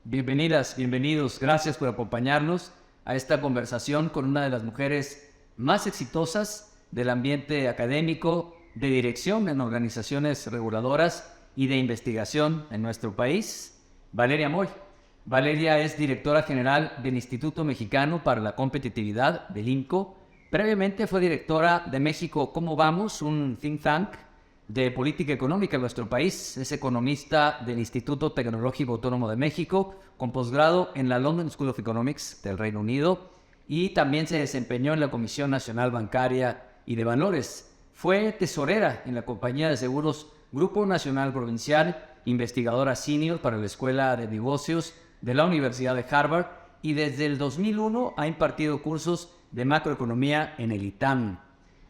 Bienvenidas, bienvenidos. Gracias por acompañarnos a esta conversación con una de las mujeres más exitosas del ambiente académico, de dirección en organizaciones reguladoras y de investigación en nuestro país, Valeria Moy. Valeria es directora general del Instituto Mexicano para la Competitividad, del IMCO. Previamente fue directora de México ¿Cómo vamos?, un think tank de política económica en nuestro país. Es economista del Instituto Tecnológico Autónomo de México, con posgrado en la London School of Economics del Reino Unido, y también se desempeñó en la Comisión Nacional Bancaria y de Valores. Fue tesorera en la compañía de seguros Grupo Nacional Provincial, investigadora senior para la Escuela de Negocios de la Universidad de Harvard, y desde el 2001 ha impartido cursos de macroeconomía en el ITAM.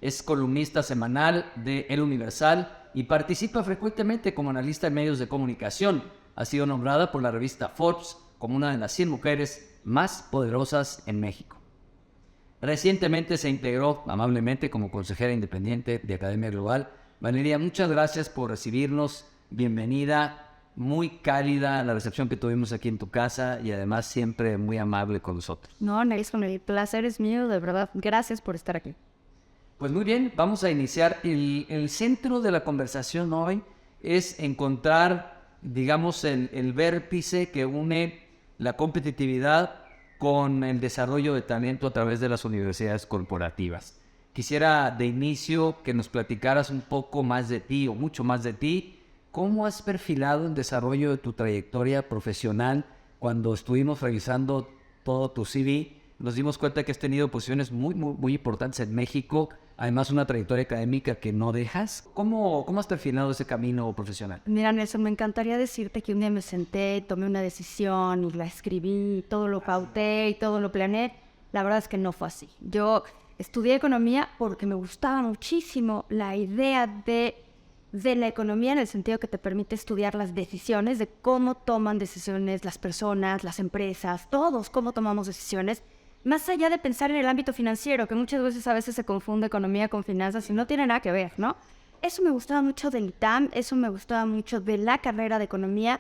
Es columnista semanal de El Universal y participa frecuentemente como analista en medios de comunicación. Ha sido nombrada por la revista Forbes como una de las 100 mujeres más poderosas en México. Recientemente se integró amablemente como consejera independiente de Academia Global. Valeria, muchas gracias por recibirnos. Bienvenida, muy cálida la recepción que tuvimos aquí en tu casa y además siempre muy amable con nosotros. No, Nelson, el placer es mío, de verdad. Gracias por estar aquí. Pues muy bien, vamos a iniciar. El centro de la conversación hoy es encontrar, digamos, el vértice que une la competitividad con el desarrollo de talento a través de las universidades corporativas. Quisiera de inicio que nos platicaras un poco más de ti o mucho más de ti. ¿Cómo has perfilado el desarrollo de tu trayectoria profesional? Cuando estuvimos revisando todo tu CV, nos dimos cuenta que has tenido posiciones muy importantes en México, además una trayectoria académica que no dejas. ¿Cómo has perfilado ese camino profesional? Mira, Nelson, me encantaría decirte que un día me senté, tomé una decisión y la escribí, todo lo pauté y todo lo planeé. La verdad es que no fue así. Yo estudié economía porque me gustaba muchísimo la idea de la economía, en el sentido que te permite estudiar las decisiones, de cómo toman decisiones las personas, las empresas, todos, cómo tomamos decisiones, más allá de pensar en el ámbito financiero, que muchas veces a veces se confunde economía con finanzas y no tiene nada que ver, ¿no? Eso me gustaba mucho del ITAM, eso me gustaba mucho de la carrera de economía,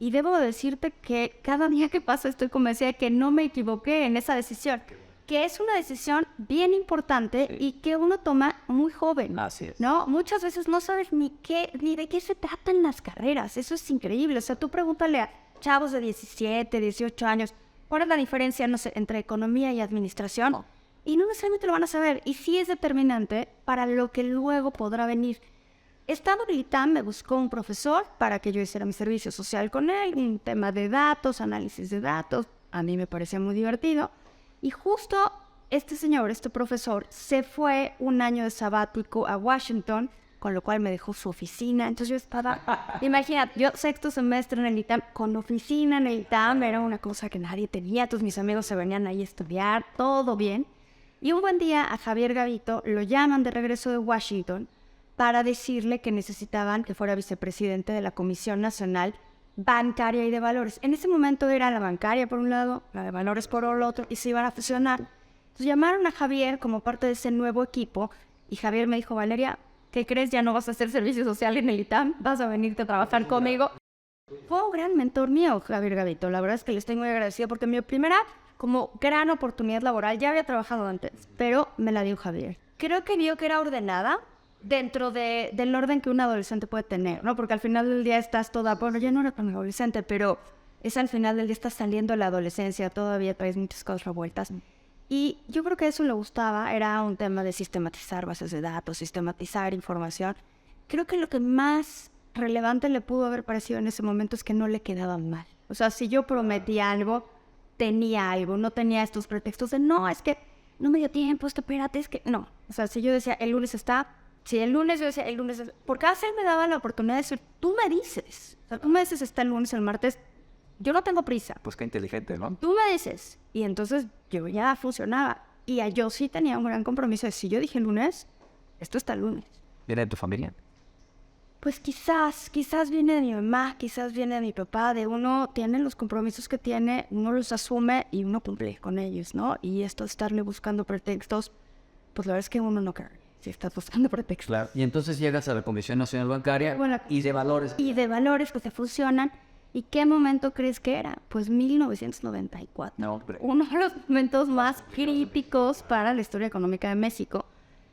y debo decirte que cada día que pasa estoy convencida de que no me equivoqué en esa decisión, que es una decisión bien importante y que uno toma muy joven. Así es. ¿No? Muchas veces no sabes ni de qué se tratan las carreras. Eso es increíble. O sea, tú pregúntale a chavos de 17, 18 años, ¿cuál es la diferencia, no sé, entre economía y administración? Y no necesariamente lo van a saber. Y sí es determinante para lo que luego podrá venir. Estando en el ITAM, me buscó un profesor para que yo hiciera mi servicio social con él, un tema de datos, análisis de datos. A mí me parecía muy divertido. Y justo este señor, este profesor, se fue un año de sabático a Washington, con lo cual me dejó su oficina. Entonces yo estaba, imagínate, yo sexto semestre en el ITAM, con oficina en el ITAM, era una cosa que nadie tenía. Entonces mis amigos se venían ahí a estudiar, todo bien. Y un buen día a Javier Gavito lo llaman de regreso de Washington para decirle que necesitaban que fuera vicepresidente de la Comisión Nacional Bancaria y de Valores. En ese momento era la bancaria por un lado, la de valores por el otro, y se iban a fusionar. Entonces llamaron a Javier como parte de ese nuevo equipo, y Javier me dijo: Valeria, ¿qué crees? Ya no vas a hacer servicio social en el ITAM, vas a venirte a trabajar conmigo. Fue un gran mentor mío, Javier Gavito. La verdad es que le estoy muy agradecida porque mi primera como gran oportunidad laboral, ya había trabajado antes, pero me la dio Javier. Creo que vio que era ordenada dentro del orden que un adolescente puede tener, ¿no? Porque al final del día estás toda, bueno, ya no era tan adolescente, pero es al final del día estás saliendo de la adolescencia, todavía traes muchas cosas revueltas. Y yo creo que eso le gustaba, era un tema de sistematizar bases de datos, sistematizar información. Creo que lo que más relevante le pudo haber parecido en ese momento es que no le quedaba mal. O sea, si yo prometía algo, tenía algo, no tenía estos pretextos de no, es que no me dio tiempo, espérate, es que no. O sea, si yo decía, el lunes está, si el lunes yo decía, el lunes, por cada vez me daba la oportunidad de decir, tú me dices, o sea, tú me dices, está el lunes, el martes, yo no tengo prisa. Pues qué inteligente, ¿no? Tú me dices, y entonces yo ya funcionaba. Y yo sí tenía un gran compromiso de si yo dije el lunes, esto está el lunes. ¿Viene de tu familia? Pues quizás viene de mi mamá, quizás viene de mi papá, de uno tiene los compromisos que tiene, uno los asume y uno cumple con ellos, ¿no? Y esto de estarle buscando pretextos, pues la verdad es que uno no cae, si estás buscando pretextos. Claro. Y entonces llegas a la Comisión Nacional Bancaria Bueno, y de Valores. Y de valores que se fusionan. ¿Y qué momento crees que era? Pues 1994. No, hombre. Uno de los momentos más críticos para la historia económica de México.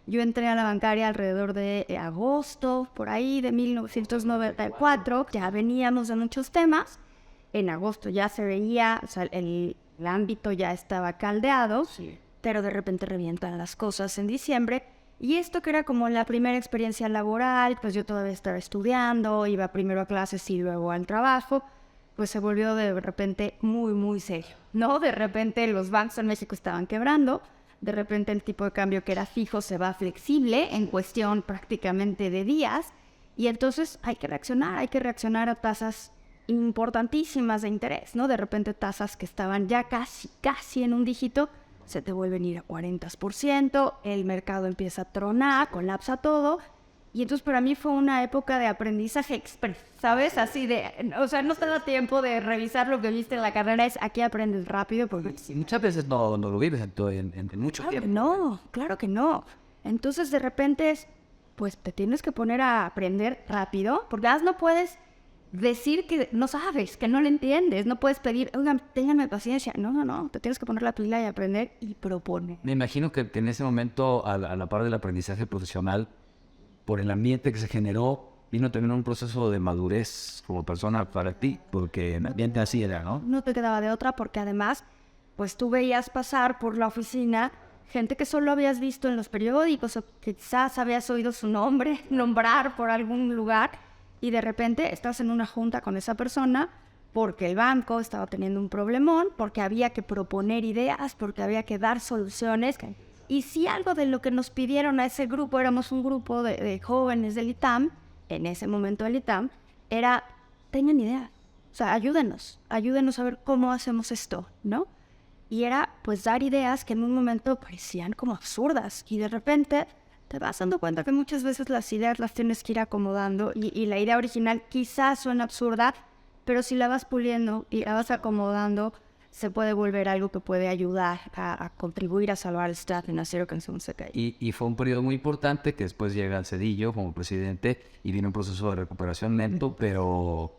Yo entré a la bancaria alrededor de agosto, por ahí, de 1994. Ya veníamos de muchos temas. En agosto ya se veía, o sea, el ámbito ya estaba caldeado, Sí. pero de repente revientan las cosas en diciembre. Y esto que era como la primera experiencia laboral, pues yo todavía estaba estudiando, iba primero a clases y luego al trabajo, pues se volvió de repente muy, muy serio, ¿no? De repente los bancos en México estaban quebrando, de repente el tipo de cambio que era fijo se va flexible en cuestión prácticamente de días, y entonces hay que reaccionar a tasas importantísimas de interés, ¿no? De repente tasas que estaban ya casi en un dígito, se te vuelven a ir a 40%, el mercado empieza a tronar, colapsa todo, y entonces para mí fue una época de aprendizaje express, ¿sabes? Así de, o sea, no te da tiempo de revisar lo que viste en la carrera, es aquí aprendes rápido, porque Y muchas veces no lo vives en mucho claro que tiempo. no, claro que no. Entonces de repente pues te tienes que poner a aprender rápido, porque además no puedes decir que no sabes, que no lo entiendes, no puedes pedir, oigan, ténganme paciencia. No, te tienes que poner la pila y aprender y proponer. Me imagino que en ese momento, a la par del aprendizaje profesional, por el ambiente que se generó, vino también un proceso de madurez como persona para ti, porque el ambiente así era, ¿no? No te quedaba de otra porque además, pues tú veías pasar por la oficina gente que solo habías visto en los periódicos o que quizás habías oído su nombre nombrar por algún lugar y de repente estás en una junta con esa persona porque el banco estaba teniendo un problemón, porque había que proponer ideas, porque había que dar soluciones. Y si algo de lo que nos pidieron a ese grupo, éramos un grupo de jóvenes del ITAM, en ese momento del ITAM, era, tengan idea, o sea, ayúdenos a ver cómo hacemos esto, ¿no? Y era, pues, dar ideas que en un momento parecían como absurdas, y de repente te vas dando cuenta que muchas veces las ideas las tienes que ir acomodando, y la idea original quizás suena absurda, pero si la vas puliendo y la vas acomodando, se puede volver algo que puede ayudar a contribuir a salvar el Estado financiero que en segundo se cae. Y fue un periodo muy importante que después llega Cedillo como presidente y viene un proceso de recuperación lento, pero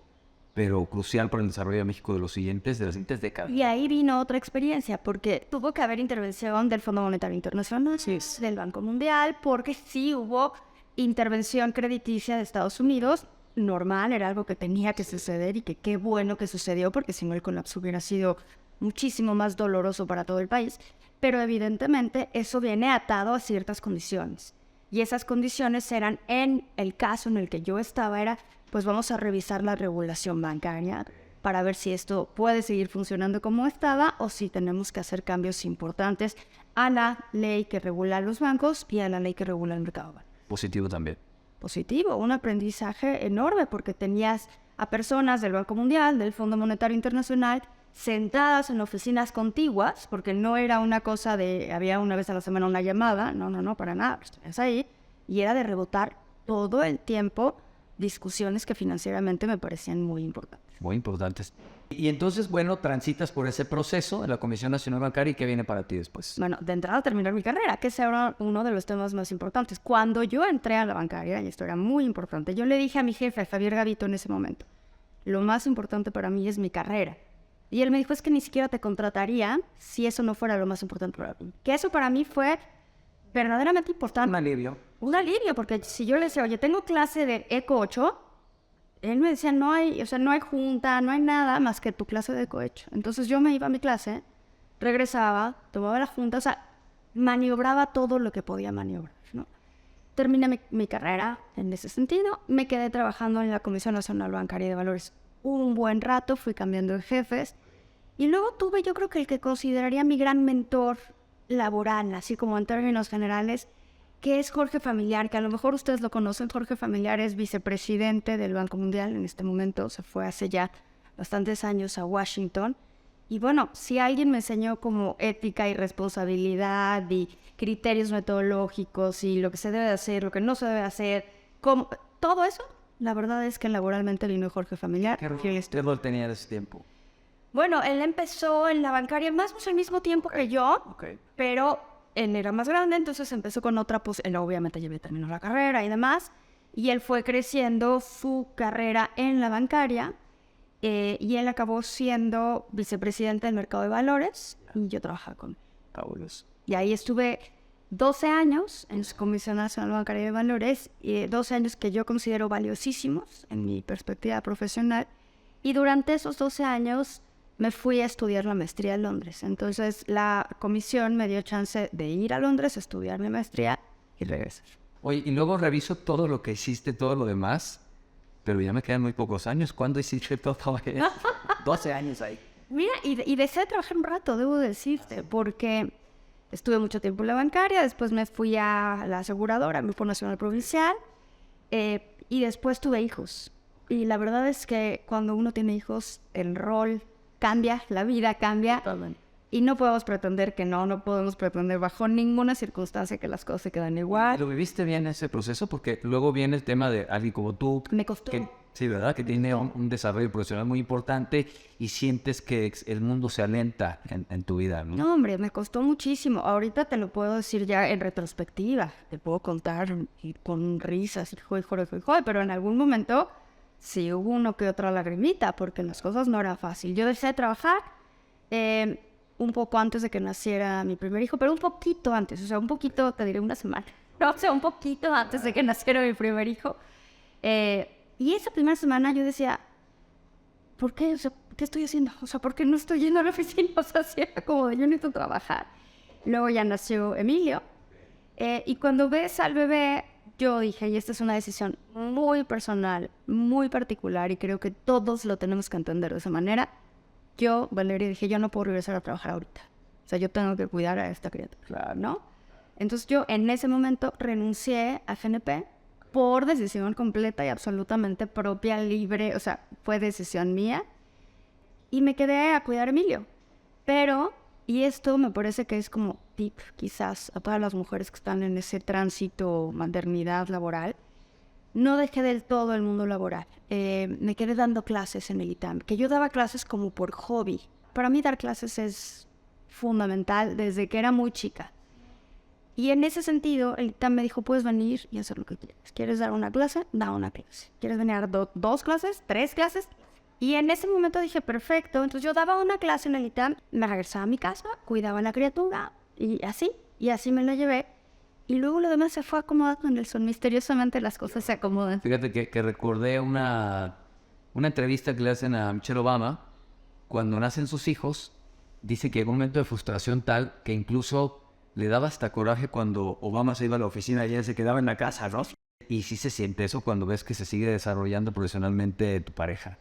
crucial para el desarrollo de México de las siguientes décadas. Y ahí vino otra experiencia, porque tuvo que haber intervención del Fondo Monetario Internacional, del Banco Mundial, porque sí hubo intervención crediticia de Estados Unidos, normal, era algo que tenía que suceder y que qué bueno que sucedió, porque si no el colapso hubiera sido muchísimo más doloroso para todo el país, pero evidentemente eso viene atado a ciertas condiciones. Y esas condiciones eran, en el caso en el que yo estaba, era, pues vamos a revisar la regulación bancaria para ver si esto puede seguir funcionando como estaba o si tenemos que hacer cambios importantes a la ley que regula los bancos y a la ley que regula el mercado. Positivo también. Positivo, un aprendizaje enorme porque tenías a personas del Banco Mundial, del Fondo Monetario Internacional, sentadas en oficinas contiguas, porque no era una cosa de, había una vez a la semana una llamada, no, para nada, estás ahí, y era de rebotar todo el tiempo discusiones que financieramente me parecían muy importantes. Muy importantes. Y entonces, bueno, transitas por ese proceso en la Comisión Nacional Bancaria y ¿qué viene para ti después? Bueno, de entrada terminar mi carrera, que ese era uno de los temas más importantes. Cuando yo entré a la bancaria, y esto era muy importante, yo le dije a mi jefe, Javier Gavito, en ese momento, lo más importante para mí es mi carrera. Y él me dijo, es que ni siquiera te contrataría si eso no fuera lo más importante para mí. Que eso para mí fue verdaderamente importante. Un alivio. Un alivio, porque si yo le decía, oye, tengo clase de ECO 8, él me decía, no hay junta, no hay nada más que tu clase de ECO 8. Entonces yo me iba a mi clase, regresaba, tomaba la junta, o sea, maniobraba todo lo que podía maniobrar, ¿no? Terminé mi carrera en ese sentido, me quedé trabajando en la Comisión Nacional Bancaria de Valores un buen rato, fui cambiando de jefes, y luego tuve, yo creo que el que consideraría mi gran mentor laboral, así como en términos generales, que es Jorge Familiar, que a lo mejor ustedes lo conocen. Jorge Familiar es vicepresidente del Banco Mundial en este momento, se fue hace ya bastantes años a Washington. Y bueno, si alguien me enseñó como ética y responsabilidad y criterios metodológicos y lo que se debe de hacer, lo que no se debe hacer, todo eso, la verdad es que laboralmente vino Jorge Familiar. ¿Qué rol tenía en ese tiempo? Bueno, él empezó en la bancaria más o menos al mismo tiempo que yo, pero él era más grande, entonces empezó con otra, pues él obviamente ya terminó la carrera y demás, y él fue creciendo su carrera en la bancaria, y él acabó siendo vicepresidente del mercado de valores y yo trabajaba con él. Fabuloso. Y ahí estuve 12 años en su Comisión Nacional Bancaria de Valores, y 12 años que yo considero valiosísimos en mi perspectiva profesional. Y durante esos 12 años me fui a estudiar la maestría en Londres. Entonces la comisión me dio chance de ir a Londres a estudiar mi maestría y regresar. Oye, y luego reviso todo lo que hiciste, todo lo demás, pero ya me quedan muy pocos años. ¿Cuándo hiciste todo eso? 12 años ahí. Mira, y deseé trabajar un rato, debo decirte, porque estuve mucho tiempo en la bancaria, después me fui a la aseguradora, Grupo Nacional Provincial, y después tuve hijos. Y la verdad es que cuando uno tiene hijos, el rol cambia, la vida cambia. Totalmente. Y no podemos pretender que no podemos pretender bajo ninguna circunstancia que las cosas se quedan igual. ¿Lo viviste bien ese proceso? Porque luego viene el tema de alguien como tú. Me costó. Sí, ¿verdad? Que tiene un desarrollo profesional muy importante y sientes que el mundo se alenta en tu vida, ¿no? No, hombre, me costó muchísimo. Ahorita te lo puedo decir ya en retrospectiva. Te puedo contar y con risas, pero en algún momento sí hubo uno que otra lagrimita, porque las cosas no eran fácil. Yo dejé de trabajar un poco antes de que naciera mi primer hijo, pero un poquito antes, o sea, un poquito, te diré una semana. No, o sea, un poquito antes de que naciera mi primer hijo. Y esa primera semana yo decía, ¿por qué? O sea, ¿qué estoy haciendo? O sea, ¿por qué no estoy yendo a la oficina? O sea, así era como de yo necesito trabajar. Luego ya nació Emilio. Y cuando ves al bebé, yo dije, y esta es una decisión muy personal, muy particular, y creo que todos lo tenemos que entender de esa manera. Yo, Valeria, dije, yo no puedo regresar a trabajar ahorita. O sea, yo tengo que cuidar a esta criatura, ¿no? Entonces yo en ese momento renuncié a GNP por decisión completa y absolutamente propia, libre, o sea, fue decisión mía. Y me quedé a cuidar a Emilio. Pero, y esto me parece que es como tip quizás a todas las mujeres que están en ese tránsito maternidad laboral, no dejé del todo el mundo laboral. Me quedé dando clases en el ITAM, que yo daba clases como por hobby. Para mí dar clases es fundamental desde que era muy chica. Y en ese sentido, el ITAM me dijo, puedes venir y hacer lo que quieras. ¿Quieres dar una clase? Da una clase. ¿Quieres venir a dar 2 clases? 3 clases. Y en ese momento dije, perfecto. Entonces yo daba una clase en el ITAM, me regresaba a mi casa, cuidaba a la criatura y así me la llevé. Y luego lo demás se fue acomodando, Nelson. Misteriosamente las cosas se acomodan. Fíjate que recordé una entrevista que le hacen a Michelle Obama. Cuando nacen sus hijos, dice que llegó un momento de frustración tal que incluso le daba hasta coraje cuando Obama se iba a la oficina y ella se quedaba en la casa, ¿no? Y sí se siente eso cuando ves que se sigue desarrollando profesionalmente tu pareja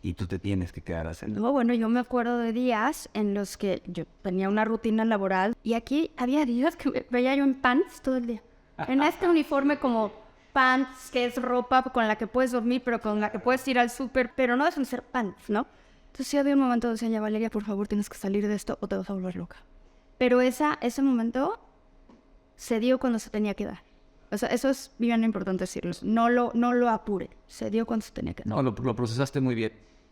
y tú te tienes que quedar haciendo. No, bueno, yo me acuerdo de días en los que yo tenía una rutina laboral y aquí había días que me veía yo en pants todo el día. En este uniforme como pants, que es ropa con la que puedes dormir, pero con la que puedes ir al súper, pero no dejan de ser pants, ¿no? Entonces sí había un momento donde decía, ya Valeria, por favor, tienes que salir de esto o te vas a volver loca. Pero ese momento se dio cuando se tenía que dar. O sea, eso es bien importante decirlo. No lo apure. Se dio cuando se tenía que dar. No, lo procesaste muy bien.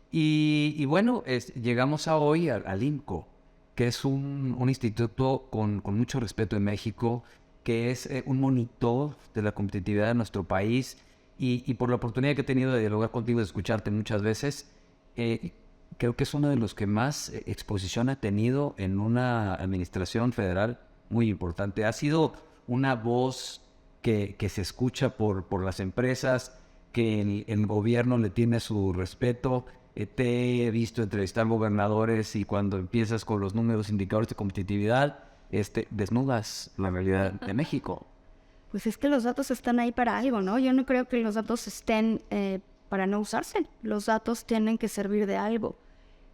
Y bueno, llegamos a hoy al INCO, que es un instituto con mucho respeto en México, que es un monitor de la competitividad de nuestro país. Y por la oportunidad que he tenido de dialogar contigo, de escucharte muchas veces, creo que es uno de los que más exposición ha tenido en una administración federal muy importante. Ha sido una voz que se escucha por las empresas, que el gobierno le tiene su respeto. Te he visto entrevistar gobernadores y cuando empiezas con los números, indicadores de competitividad, desnudas la realidad de México. Pues es que los datos están ahí para algo, ¿no? Yo no creo que los datos estén para no usarse. Los datos tienen que servir de algo.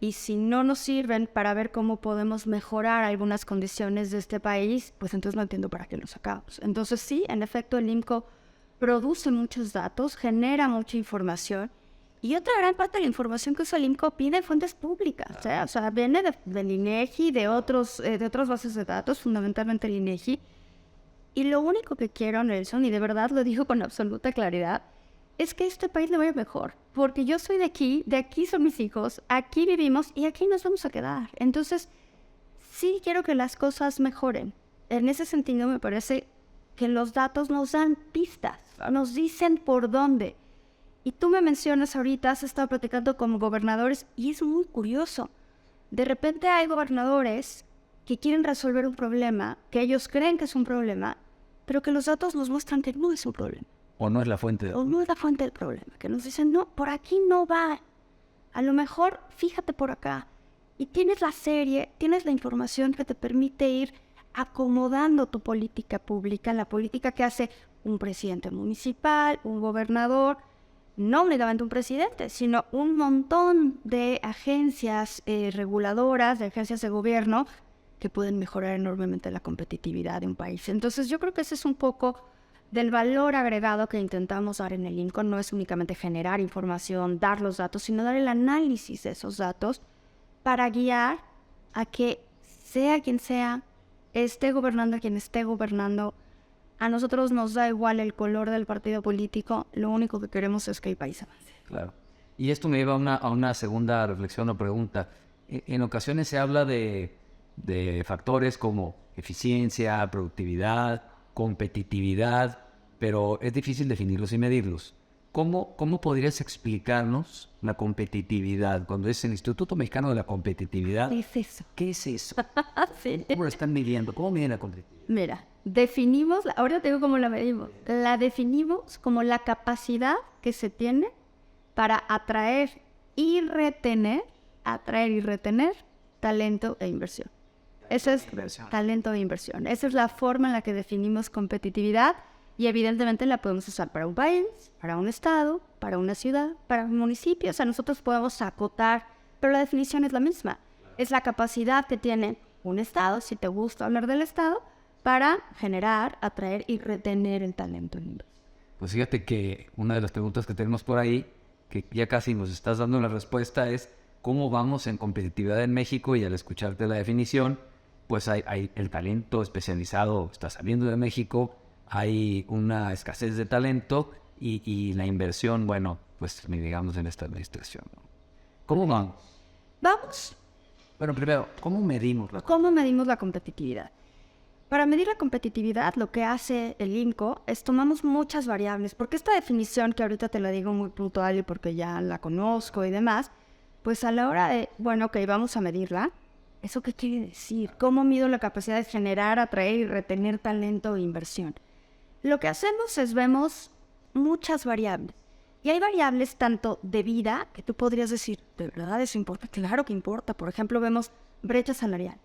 Y si no nos sirven para ver cómo podemos mejorar algunas condiciones de este país, pues entonces no entiendo para qué los sacamos. Entonces sí, en efecto, el INCO produce muchos datos, genera mucha información. Y otra gran parte de la información que usa el INCO pide fuentes públicas. O sea viene del INEGI, de otras bases de datos, fundamentalmente el INEGI. Y lo único que quiero, Nelson, y de verdad lo digo con absoluta claridad, es que este país le vaya mejor. Porque yo soy de aquí son mis hijos, aquí vivimos y aquí nos vamos a quedar. Entonces, sí quiero que las cosas mejoren. En ese sentido, me parece que los datos nos dan pistas, nos dicen por dónde. Y tú me mencionas ahorita, has estado platicando con gobernadores y es muy curioso. De repente hay gobernadores que quieren resolver un problema, que ellos creen que es un problema, pero que los datos nos muestran que no es un problema. O no es la fuente de... O no es la fuente del problema, que nos dicen, no, por aquí no va. A lo mejor, fíjate por acá. Y tienes la serie, tienes la información que te permite ir acomodando tu política pública, la política que hace un presidente municipal, un gobernador, no únicamente un presidente, sino un montón de agencias reguladoras, de agencias de gobierno, que pueden mejorar enormemente la competitividad de un país. Entonces yo creo que ese es un poco del valor agregado que intentamos dar en el INCO. No es únicamente generar información, dar los datos, sino dar el análisis de esos datos para guiar a que sea quien sea, esté gobernando quien esté gobernando, a nosotros nos da igual el color del partido político, lo único que queremos es que el país avance. Claro. Y esto me lleva a una segunda reflexión o pregunta. En ocasiones se habla de factores como eficiencia, productividad, competitividad, pero es difícil definirlos y medirlos. ¿Cómo podrías explicarnos la competitividad? Cuando es el Instituto Mexicano de la Competitividad, ¿Qué es eso? ¿qué es eso? Sí. ¿Cómo lo están midiendo? ¿Cómo miden la competitividad? Mira, definimos, ahora te digo cómo la medimos. La definimos como la capacidad que se tiene para atraer y retener talento e inversión. Eso es talento e inversión. Esa es la forma en la que definimos competitividad y evidentemente la podemos usar para un país, para un estado, para una ciudad, para un municipio. O sea, nosotros podemos acotar, pero la definición es la misma. Es la capacidad que tiene un estado, si te gusta hablar del estado, para generar, atraer y retener el talento en inversión. Pues fíjate que una de las preguntas que tenemos por ahí, que ya casi nos estás dando la respuesta, es ¿cómo vamos en competitividad en México? Y al escucharte la definición, pues hay el talento especializado está saliendo de México, hay una escasez de talento y la inversión, bueno, pues ni digamos en esta administración, ¿no? ¿Cómo vamos? Vamos. Bueno, primero, ¿cómo medimos la ¿Cómo medimos la competitividad? Para medir la competitividad, lo que hace el INCO es tomamos muchas variables, porque esta definición, que ahorita te la digo muy puntual y porque ya la conozco y demás, pues a la hora de, bueno, ok, vamos a medirla, ¿eso qué quiere decir? ¿Cómo mido la capacidad de generar, atraer y retener talento e inversión? Lo que hacemos es vemos muchas variables. Y hay variables tanto de vida, que tú podrías decir, ¿de verdad eso importa? Claro que importa. Por ejemplo, vemos brecha salarial.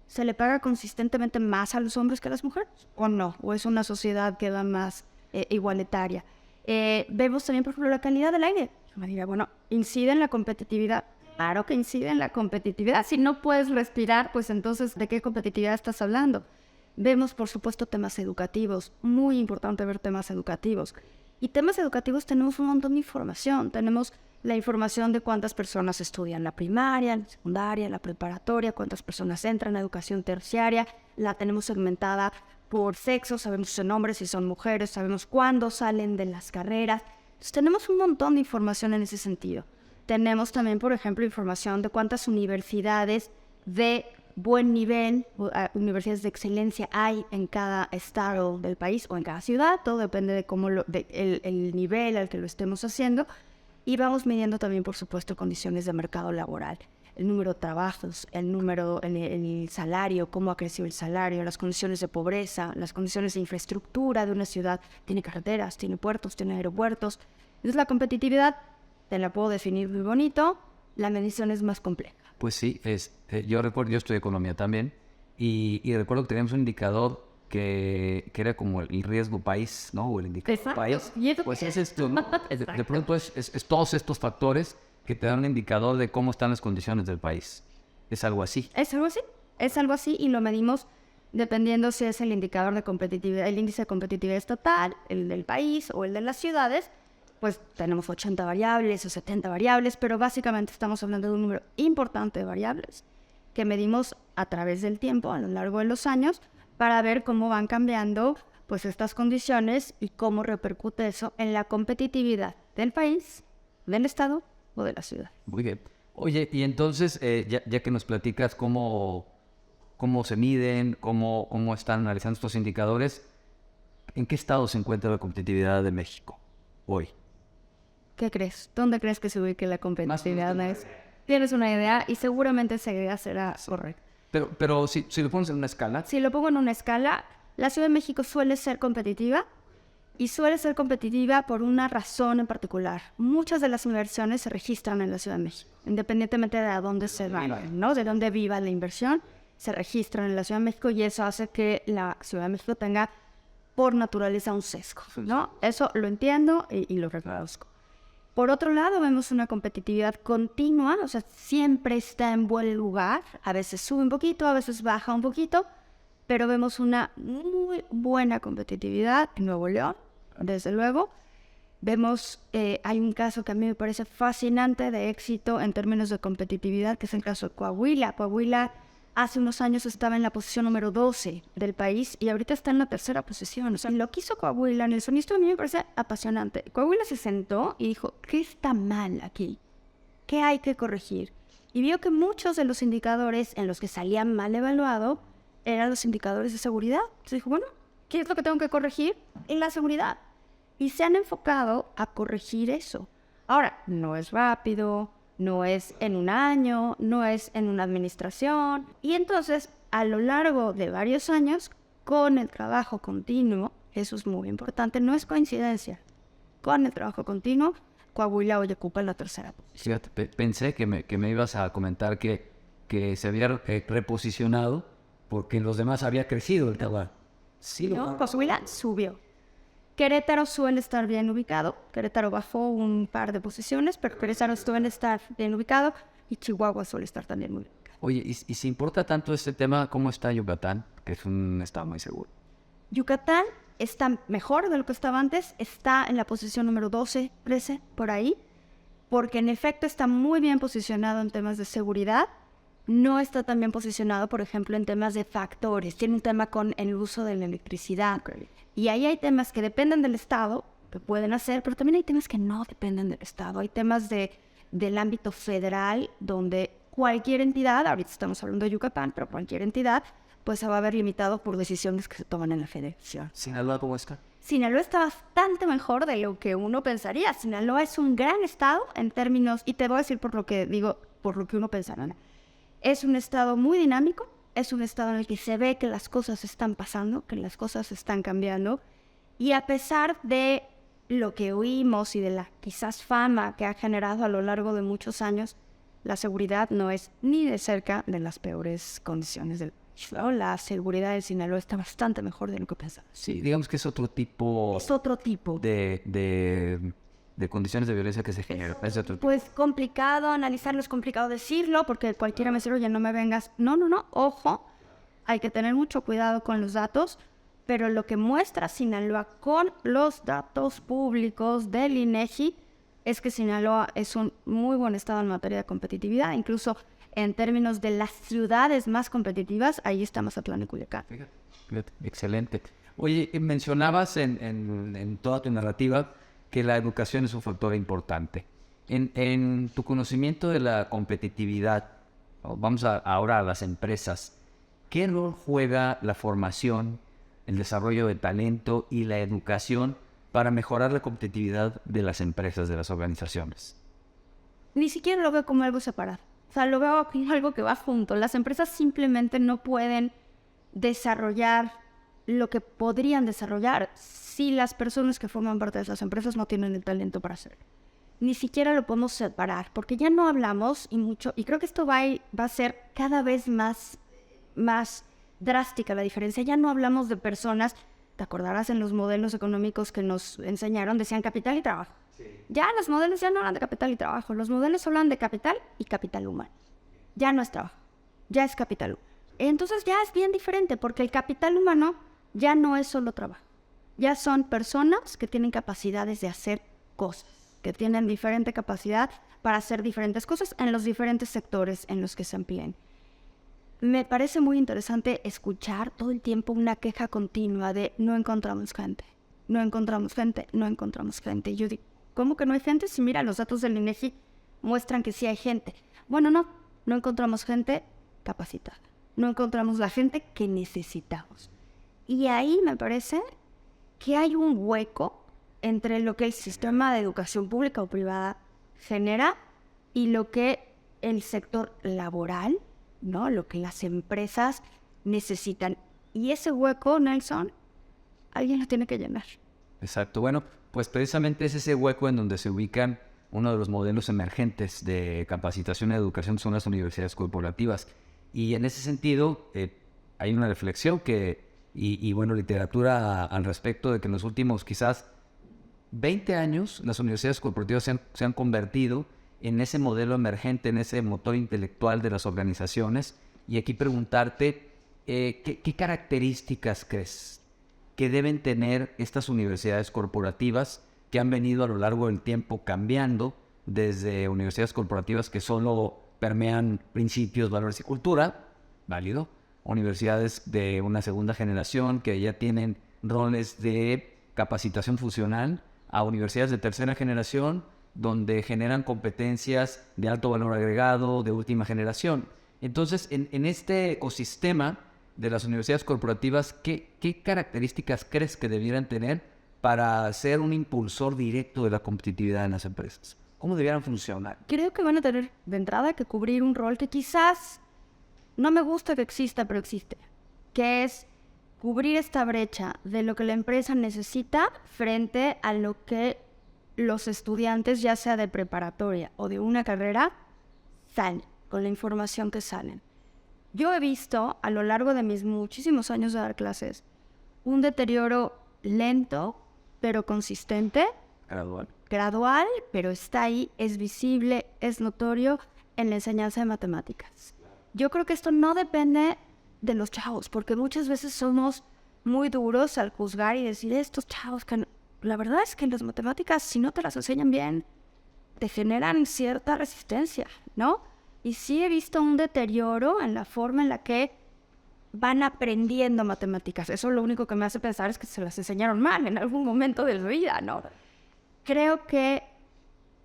¿Se le paga consistentemente más a los hombres que a las mujeres? ¿O no? ¿O es una sociedad que va más igualitaria? Vemos también, por ejemplo, la calidad del aire. Yo me diría, bueno, ¿incide en la competitividad? Claro que incide en la competitividad. Si no puedes respirar, pues entonces, ¿de qué competitividad estás hablando? Vemos, por supuesto, temas educativos. Muy importante ver temas educativos. Y temas educativos tenemos un montón de información. Tenemos la información de cuántas personas estudian la primaria, la secundaria, la preparatoria, cuántas personas entran a educación terciaria. La tenemos segmentada por sexo, sabemos si son hombres, si son mujeres, sabemos cuándo salen de las carreras. Entonces, tenemos un montón de información en ese sentido. Tenemos también, por ejemplo, información de cuántas universidades de buen nivel, universidades de excelencia hay en cada estado del país o en cada ciudad. Todo depende de cómo el nivel al que lo estemos haciendo. Y vamos midiendo también, por supuesto, condiciones de mercado laboral. El número de trabajos, el salario, cómo ha crecido el salario, las condiciones de pobreza, las condiciones de infraestructura de una ciudad. Tiene carreteras, tiene puertos, tiene aeropuertos. Entonces la competitividad te la puedo definir muy bonito, la medición es más compleja. Pues sí, yo recuerdo, yo estudié economía también, y recuerdo que teníamos un indicador que era como el riesgo país, ¿no? O el indicador Exacto. país. ¿Y eso Pues qué es esto, ¿no? De pronto es todos estos factores que te dan un indicador de cómo están las condiciones del país. Es algo así. Es algo así y lo medimos dependiendo si es el indicador de competitividad, el índice de competitividad estatal, el del país o el de las ciudades. Pues tenemos 80 variables o 70 variables, pero básicamente estamos hablando de un número importante de variables que medimos a través del tiempo, a lo largo de los años, para ver cómo van cambiando pues estas condiciones y cómo repercute eso en la competitividad del país, del estado o de la ciudad. Muy bien. Oye, y entonces, ya que nos platicas cómo se miden, cómo están analizando estos indicadores, ¿en qué estado se encuentra la competitividad de México hoy? ¿Qué crees? ¿Dónde crees que se ubique la competitividad? Tienes una idea y seguramente esa idea será correcta. Pero si lo pones en una escala. Si lo pongo en una escala, la Ciudad de México suele ser competitiva y suele ser competitiva por una razón en particular. Muchas de las inversiones se registran en la Ciudad de México, independientemente de a dónde se vayan, ¿no? De dónde viva la inversión, se registran en la Ciudad de México y eso hace que la Ciudad de México tenga por naturaleza un sesgo, ¿no? Eso lo entiendo y lo reconozco. Por otro lado, vemos una competitividad continua, o sea, siempre está en buen lugar, a veces sube un poquito, a veces baja un poquito, pero vemos una muy buena competitividad en Nuevo León, desde luego. Vemos, hay un caso que a mí me parece fascinante de éxito en términos de competitividad, que es el caso de Coahuila. Coahuila hace unos años estaba en la posición número 12 del país y ahorita está en la tercera posición. O sea, lo que hizo Coahuila en el sonido a mí me parece apasionante. Coahuila se sentó y dijo, ¿qué está mal aquí? ¿Qué hay que corregir? Y vio que muchos de los indicadores en los que salía mal evaluado eran los indicadores de seguridad. Entonces dijo, bueno, ¿qué es lo que tengo que corregir? En la seguridad. Y se han enfocado a corregir eso. Ahora, no es rápido, no es en un año, no es en una administración. Y entonces, a lo largo de varios años, con el trabajo continuo, eso es muy importante, no es coincidencia, con el trabajo continuo, Coahuila hoy ocupa la tercera posición. Fíjate, pensé que me ibas a comentar que se había reposicionado porque en los demás había crecido el tabaco. Sí, ¿No? Coahuila subió. Querétaro suele estar bien ubicado. Querétaro bajó un par de posiciones, pero Querétaro suele estar bien ubicado y Chihuahua suele estar también muy ubicado. Oye, y si importa tanto este tema, ¿cómo está Yucatán? Que es un estado muy seguro. Yucatán está mejor de lo que estaba antes. Está en la posición número 12, 13, por ahí. Porque en efecto está muy bien posicionado en temas de seguridad. No está tan bien posicionado, por ejemplo, en temas de factores. Tiene un tema con el uso de la electricidad. Y ahí hay temas que dependen del Estado, que pueden hacer, pero también hay temas que no dependen del Estado. Hay temas del ámbito federal, donde cualquier entidad, ahorita estamos hablando de Yucatán, pero cualquier entidad, pues se va a ver limitado por decisiones que se toman en la federación. ¿Sinaloa cómo está? Sinaloa está bastante mejor de lo que uno pensaría. Sinaloa es un gran estado en términos, y te voy a decir por lo que digo, por lo que uno pensará, ¿no? Es un estado muy dinámico, es un estado en el que se ve que las cosas están pasando, que las cosas están cambiando, y a pesar de lo que oímos y de la quizás fama que ha generado a lo largo de muchos años, la seguridad no es ni de cerca de las peores condiciones del país, ¿no? La seguridad de Sinaloa está bastante mejor de lo que pensaba. Sí, digamos que es otro tipo. Es otro tipo. De condiciones de violencia que se generan. Es otro tipo. Pues complicado analizarlo, es complicado decirlo, porque cualquiera me dice, oye, no me vengas. No, ojo, hay que tener mucho cuidado con los datos, pero lo que muestra Sinaloa con los datos públicos del INEGI es que Sinaloa es un muy buen estado en materia de competitividad, incluso en términos de las ciudades más competitivas, ahí está Mazatlán y Culiacán. Fíjate, excelente. Oye, mencionabas en toda tu narrativa que la educación es un factor importante. En tu conocimiento de la competitividad, vamos ahora a las empresas, ¿qué rol juega la formación, el desarrollo de talento y la educación para mejorar la competitividad de las empresas, de las organizaciones? Ni siquiera lo veo como algo separado. O sea, lo veo como algo que va junto. Las empresas simplemente no pueden desarrollar lo que podrían desarrollar si las personas que forman parte de esas empresas no tienen el talento para hacerlo. Ni siquiera lo podemos separar, porque ya no hablamos y mucho, y creo que esto va a ser cada vez más drástica la diferencia. Ya no hablamos de personas, te acordarás en los modelos económicos que nos enseñaron, decían capital y trabajo. Sí. Ya los modelos ya no hablan de capital y trabajo, los modelos hablan de capital y capital humano. Ya no es trabajo, ya es capital humano. Entonces ya es bien diferente, porque el capital humano ya no es solo trabajo. Ya son personas que tienen capacidades de hacer cosas, que tienen diferente capacidad para hacer diferentes cosas en los diferentes sectores en los que se empleen. Me parece muy interesante escuchar todo el tiempo una queja continua de no encontramos gente, no encontramos gente, no encontramos gente. Y yo digo, ¿cómo que no hay gente? Si mira, los datos del INEGI muestran que sí hay gente. Bueno, no encontramos gente capacitada, no encontramos la gente que necesitamos. Y ahí me parece que hay un hueco entre lo que el sistema de educación pública o privada genera y lo que el sector laboral, ¿no? Lo que las empresas necesitan. Y ese hueco, Nelson, alguien lo tiene que llenar. Exacto. Bueno, pues precisamente es ese hueco en donde se ubican uno de los modelos emergentes de capacitación y educación, son las universidades corporativas. Y en ese sentido, hay una reflexión y bueno, literatura al respecto de que en los últimos quizás 20 años las universidades corporativas se han convertido en ese modelo emergente, en ese motor intelectual de las organizaciones. Y aquí preguntarte, ¿qué características crees que deben tener estas universidades corporativas que han venido a lo largo del tiempo cambiando desde universidades corporativas que solo permean principios, valores y cultura, válido, universidades de una segunda generación que ya tienen roles de capacitación funcional, a universidades de tercera generación donde generan competencias de alto valor agregado, de última generación? Entonces, en este ecosistema de las universidades corporativas, ¿qué características crees que debieran tener para ser un impulsor directo de la competitividad en las empresas? ¿Cómo debieran funcionar? Creo que van a tener de entrada que cubrir un rol que quizás no me gusta que exista, pero existe, que es cubrir esta brecha de lo que la empresa necesita frente a lo que los estudiantes, ya sea de preparatoria o de una carrera, salen, con la información que salen. Yo he visto a lo largo de mis muchísimos años de dar clases un deterioro lento, pero consistente. Gradual, pero está ahí, es visible, es notorio en la enseñanza de matemáticas. Yo creo que esto no depende de los chavos, porque muchas veces somos muy duros al juzgar y decir, estos chavos que no. La verdad es que las matemáticas, si no te las enseñan bien, te generan cierta resistencia, ¿no? Y sí he visto un deterioro en la forma en la que van aprendiendo matemáticas. Eso lo único que me hace pensar es que se las enseñaron mal en algún momento de la vida, ¿no? Creo que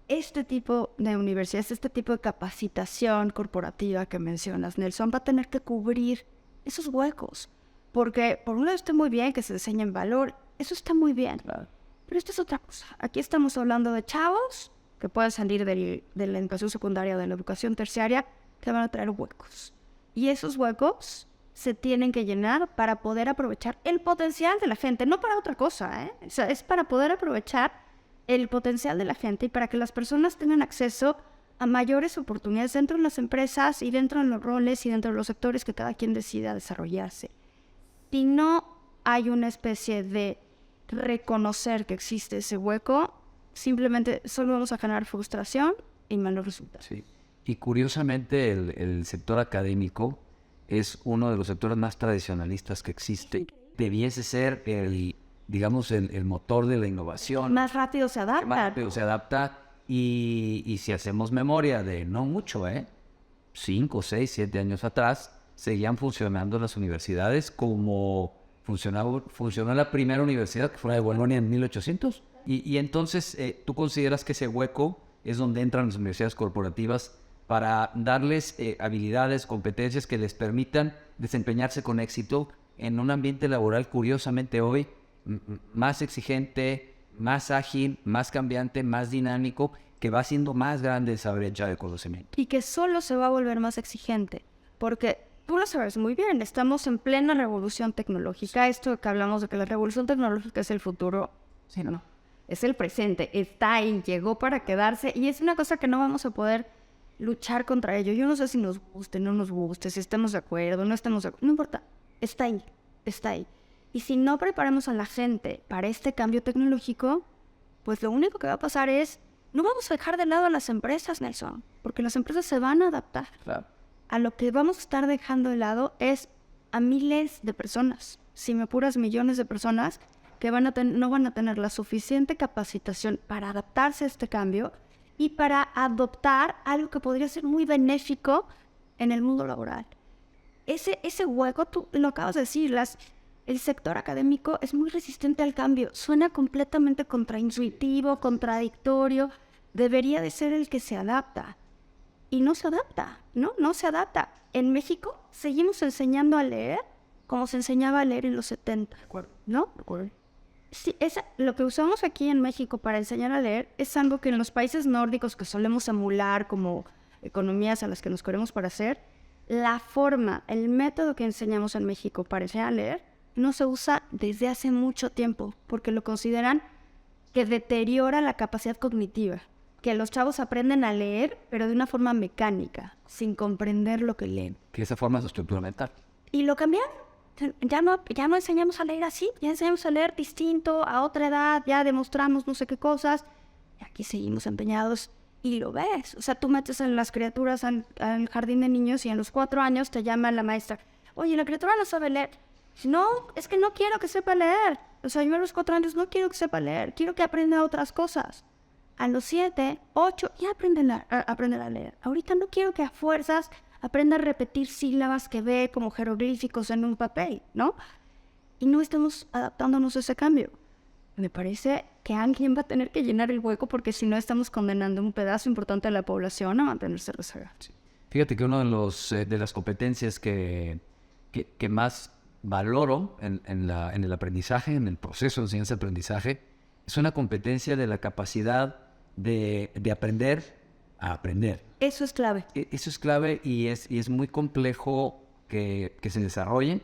este tipo de universidades, este tipo de capacitación corporativa que mencionas, Nelson, va a tener que cubrir esos huecos. Porque por un lado está muy bien que se enseñen valor, eso está muy bien. Claro. Pero esto es otra cosa. Aquí estamos hablando de chavos que pueden salir de la educación secundaria o de la educación terciaria que van a traer huecos. Y esos huecos se tienen que llenar para poder aprovechar el potencial de la gente, no para otra cosa, ¿eh? O sea, es para poder aprovechar el potencial de la gente y para que las personas tengan acceso a mayores oportunidades dentro de las empresas y dentro de los roles y dentro de los sectores que cada quien decida desarrollarse. Si no hay una especie de reconocer que existe ese hueco, simplemente solo vamos a generar frustración y malos resultados. Sí. Y curiosamente el sector académico es uno de los sectores más tradicionalistas que existe. Debiese ser el motor de la innovación. Más rápido se adapta. Más rápido se adapta y si hacemos memoria de no mucho, 5, 6, 7 años atrás, seguían funcionando las universidades como funcionó la primera universidad, que fue la de Bolonia en 1800. Y entonces, ¿tú consideras que ese hueco es donde entran las universidades corporativas para darles habilidades, competencias que les permitan desempeñarse con éxito en un ambiente laboral, curiosamente hoy, más exigente, más ágil, más cambiante, más dinámico, que va haciendo más grande esa brecha de conocimiento? Y que solo se va a volver más exigente, porque tú lo sabes muy bien, estamos en plena revolución tecnológica. Esto que hablamos de que la revolución tecnológica es el futuro, sí, no, es el presente, está ahí, llegó para quedarse y es una cosa que no vamos a poder luchar contra ello. Yo no sé si nos guste, no nos guste, si estemos de acuerdo, no estemos de acuerdo, no importa, está ahí, está ahí. Y si no preparamos a la gente para este cambio tecnológico, pues lo único que va a pasar es, no vamos a dejar de lado a las empresas, Nelson, porque las empresas se van a adaptar. Claro. A lo que vamos a estar dejando de lado es a miles de personas, si me apuras millones de personas, que no van a tener la suficiente capacitación para adaptarse a este cambio y para adoptar algo que podría ser muy benéfico en el mundo laboral. Ese hueco, tú lo acabas de decir, el sector académico es muy resistente al cambio, suena completamente contraintuitivo, contradictorio, debería de ser el que se adapta. Y no se adapta, no se adapta. En México seguimos enseñando a leer como se enseñaba a leer en los 70, De acuerdo. ¿no? De acuerdo. Sí, lo que usamos aquí en México para enseñar a leer es algo que en los países nórdicos que solemos emular como economías a las que nos queremos parecer, la forma, el método que enseñamos en México para enseñar a leer no se usa desde hace mucho tiempo, porque lo consideran que deteriora la capacidad cognitiva, que los chavos aprenden a leer, pero de una forma mecánica, sin comprender lo que leen. Que esa forma es estructura mental. Y lo cambiaron. Ya no enseñamos a leer así, ya enseñamos a leer distinto, a otra edad, ya demostramos no sé qué cosas. Y aquí seguimos empeñados y lo ves. O sea, tú metes a las criaturas al jardín de niños y a los 4 años te llama la maestra. Oye, la criatura no sabe leer. No, es que no quiero que sepa leer. O sea, yo a los 4 años no quiero que sepa leer, quiero que aprenda otras cosas. A los 7, 8, ya aprenden a leer. Ahorita no quiero que a fuerzas aprenda a repetir sílabas que ve como jeroglíficos en un papel, ¿no? Y no estamos adaptándonos a ese cambio. Me parece que alguien va a tener que llenar el hueco porque si no estamos condenando un pedazo importante de la población a mantenerse rezagada. Sí. Fíjate que una de las competencias que más valoro en el aprendizaje, en el proceso de enseñanza-aprendizaje, es una competencia de la capacidad de aprender a aprender. Eso es clave. Eso es clave y es muy complejo que se desarrolle,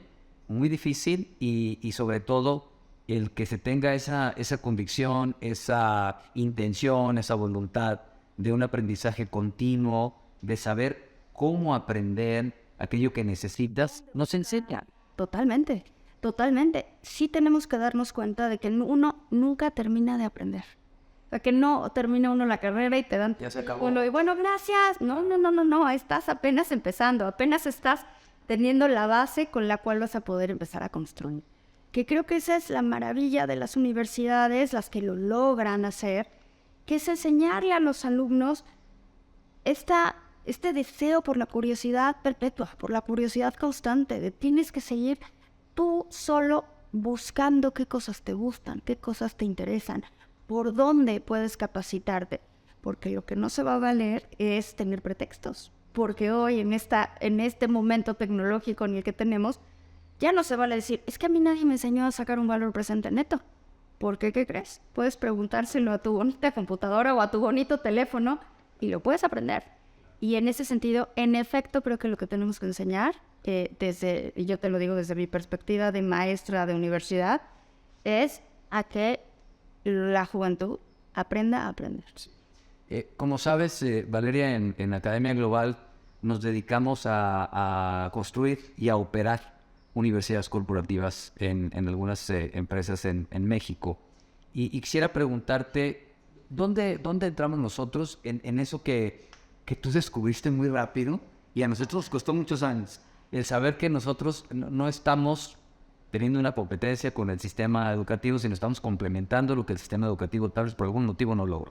muy difícil y sobre todo el que se tenga esa convicción, esa intención, esa voluntad de un aprendizaje continuo, de saber cómo aprender aquello que necesitas, nos enseña. Totalmente, totalmente. Sí tenemos que darnos cuenta de que uno nunca termina de aprender. O sea, que no termina uno la carrera y te dan... Ya se acabó. Y bueno, gracias. No. Estás apenas empezando. Apenas estás teniendo la base con la cual vas a poder empezar a construir. Que creo que esa es la maravilla de las universidades, las que lo logran hacer, que es enseñarle a los alumnos este deseo por la curiosidad perpetua, por la curiosidad constante, de tienes que seguir tú solo buscando qué cosas te gustan, qué cosas te interesan, por dónde puedes capacitarte, porque lo que no se va a valer es tener pretextos, porque hoy en este momento tecnológico en el que tenemos, ya no se vale decir, es que a mí nadie me enseñó a sacar un valor presente neto. ¿Por qué? ¿Qué crees? Puedes preguntárselo a tu bonita computadora o a tu bonito teléfono y lo puedes aprender. Y en ese sentido, en efecto, creo que lo que tenemos que enseñar, y yo te lo digo desde mi perspectiva de maestra de universidad, es a que la juventud aprenda a aprender. Como sabes, Valeria, en Academia Global nos dedicamos a construir y a operar universidades corporativas en algunas empresas en México. Y quisiera preguntarte, ¿dónde entramos nosotros en eso que tú descubriste muy rápido y a nosotros nos costó muchos años? El saber que nosotros no estamos teniendo una competencia con el sistema educativo, sino estamos complementando lo que el sistema educativo tal vez por algún motivo no logra.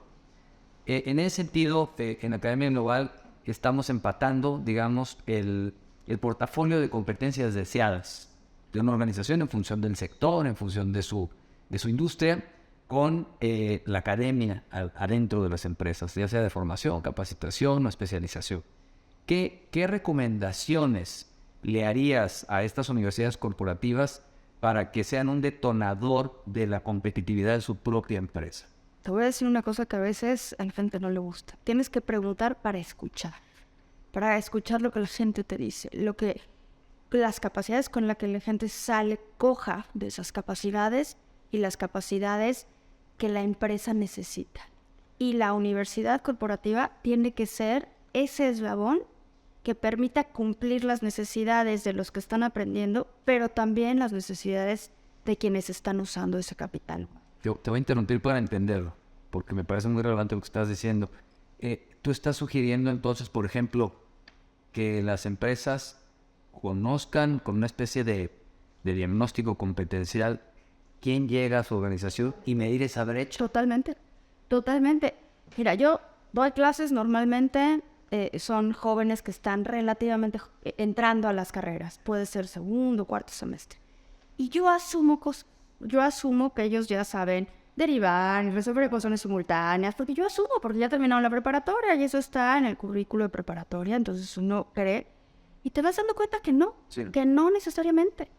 En ese sentido, en Academia Global estamos empatando, digamos, el portafolio de competencias deseadas de una organización en función del sector, en función de su industria, con la academia adentro de las empresas, ya sea de formación, capacitación o especialización. ¿Qué recomendaciones le harías a estas universidades corporativas para que sean un detonador de la competitividad de su propia empresa? Te voy a decir una cosa que a veces a la gente no le gusta. Tienes que preguntar para escuchar lo que la gente te dice, las capacidades con las que la gente sale coja de esas capacidades y las capacidades que la empresa necesita. Y la universidad corporativa tiene que ser ese eslabón que permita cumplir las necesidades de los que están aprendiendo, pero también las necesidades de quienes están usando ese capital. Te voy a interrumpir para entenderlo, porque me parece muy relevante lo que estás diciendo. Tú estás sugiriendo entonces, por ejemplo, que las empresas conozcan con una especie de diagnóstico competencial quién llega a su organización y medir esa brecha. Totalmente. Mira, yo doy clases normalmente, son jóvenes que están relativamente entrando a las carreras, puede ser segundo o cuarto semestre. Y yo asumo que ellos ya saben derivar y resolver ecuaciones simultáneas, porque ya terminaron la preparatoria y eso está en el currículo de preparatoria, entonces uno cree y te vas dando cuenta que no, Sí. que no necesariamente.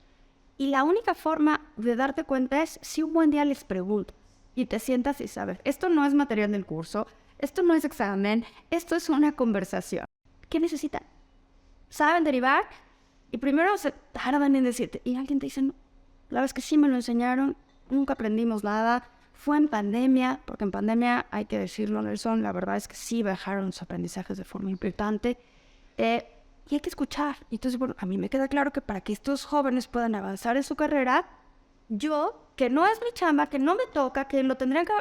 Y la única forma de darte cuenta es si un buen día les pregunto y te sientas y sabes, esto no es material del curso, esto no es examen, esto es una conversación. ¿Qué necesitan? ¿Saben derivar? Y primero se tardan en decirte, y alguien te dice, no, la verdad es que sí me lo enseñaron, nunca aprendimos nada, fue en pandemia, porque en pandemia, hay que decirlo, Nelson, la verdad es que sí bajaron los aprendizajes de forma importante, y hay que escuchar. Y entonces, bueno, a mí me queda claro que para que estos jóvenes puedan avanzar en su carrera, yo, que no es mi chamba, que no me toca, que lo tendrían que...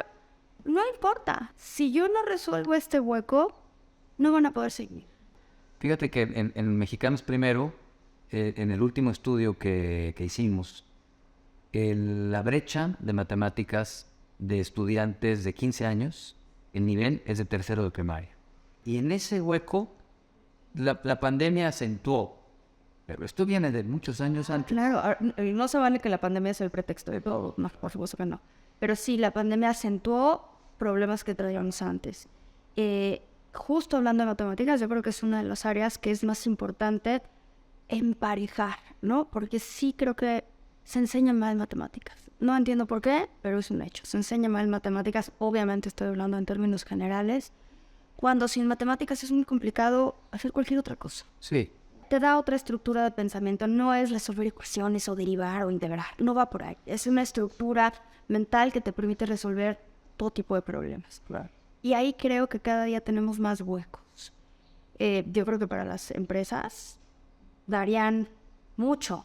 No importa, si yo no resuelvo este hueco, no van a poder seguir. Fíjate que en Mexicanos Primero, en el último estudio que hicimos, la brecha de matemáticas de estudiantes de 15 años, el nivel es de tercero de primaria. Y en ese hueco, la pandemia acentuó. Pero esto viene de muchos años antes. Claro, no se vale que la pandemia sea el pretexto de todo, no, por supuesto que no. Pero sí, la pandemia acentuó problemas que traíamos antes. Justo hablando de matemáticas, yo creo que es una de las áreas que es más importante emparejar, ¿no? Porque sí creo que se enseña mal matemáticas. No entiendo por qué, pero es un hecho. Se enseña mal matemáticas, obviamente estoy hablando en términos generales, cuando sin matemáticas es muy complicado hacer cualquier otra cosa. Sí. Te da otra estructura de pensamiento, no es resolver ecuaciones o derivar o integrar, no va por ahí. Es una estructura mental que te permite resolver todo tipo de problemas. Claro. Y ahí creo que cada día tenemos más huecos. Yo creo que para las empresas darían mucho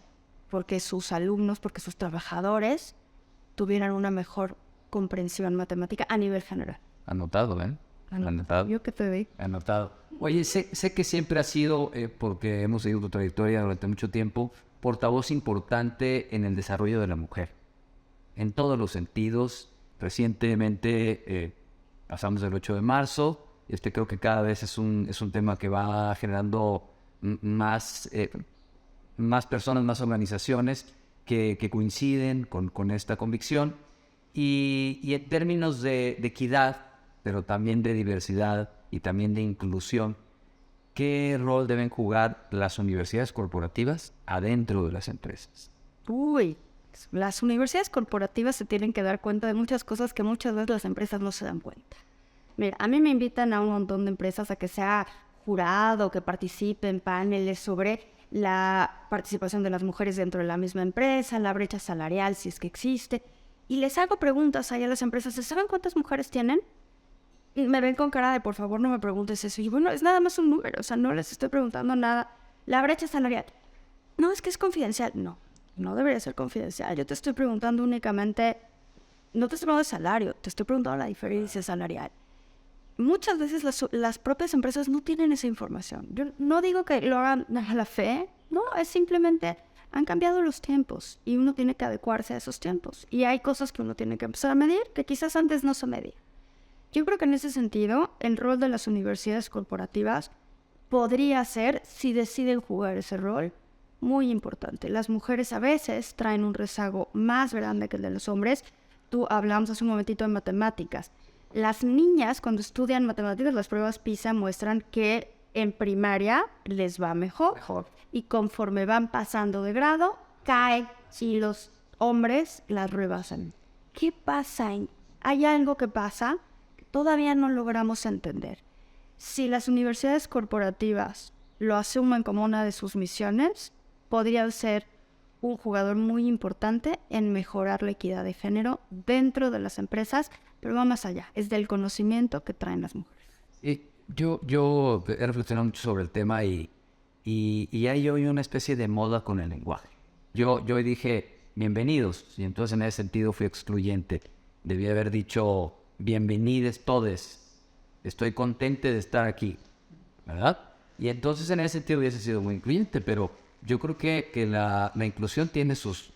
porque sus alumnos, porque sus trabajadores tuvieran una mejor comprensión matemática a nivel general. Anotado, ¿eh? Anotado. Yo que te di. Anotado. Oye, sé que siempre has sido, porque hemos seguido tu trayectoria durante mucho tiempo, portavoz importante en el desarrollo de la mujer. En todos los sentidos. Recientemente pasamos el 8 de marzo. Creo que cada vez es un tema que va generando más personas, más organizaciones que coinciden con esta convicción. Y en términos de equidad, pero también de diversidad y también de inclusión, ¿qué rol deben jugar las universidades corporativas adentro de las empresas? Las universidades corporativas se tienen que dar cuenta de muchas cosas que muchas veces las empresas no se dan cuenta. Mira, a mí me invitan a un montón de empresas a que sea jurado, que participe en paneles sobre la participación de las mujeres dentro de la misma empresa, la brecha salarial, si es que existe. Y les hago preguntas ahí a las empresas, ¿saben cuántas mujeres tienen? Y me ven con cara de, por favor, no me preguntes eso. Y bueno, es nada más un número, o sea, no les estoy preguntando nada. La brecha salarial. No, es que es confidencial. No debería ser confidencial. Yo te estoy preguntando únicamente, no te estoy preguntando de salario, te estoy preguntando la diferencia salarial. Muchas veces las propias empresas no tienen esa información. Yo no digo que lo hagan a la fe, no, es simplemente han cambiado los tiempos y uno tiene que adecuarse a esos tiempos. Y hay cosas que uno tiene que empezar a medir que quizás antes no se medía. Yo creo que en ese sentido, el rol de las universidades corporativas podría ser, si deciden jugar ese rol, muy importante. Las mujeres a veces traen un rezago más grande que el de los hombres. Tú hablamos hace un momentito de matemáticas. Las niñas, cuando estudian matemáticas, las pruebas PISA muestran que en primaria les va mejor. Y conforme van pasando de grado, caen y los hombres las rebasan. ¿Qué pasa? Hay algo que pasa que todavía no logramos entender. Si las universidades corporativas lo asumen como una de sus misiones, podrían ser un jugador muy importante en mejorar la equidad de género dentro de las empresas, pero va más allá, es del conocimiento que traen las mujeres. Yo he reflexionado mucho sobre el tema y hay hoy una especie de moda con el lenguaje. Yo dije, bienvenidos, y entonces en ese sentido fui excluyente. Debí haber dicho, bienvenides todes, estoy contente de estar aquí, ¿verdad? Y entonces en ese sentido hubiese sido muy incluyente, pero yo creo que la inclusión tiene sus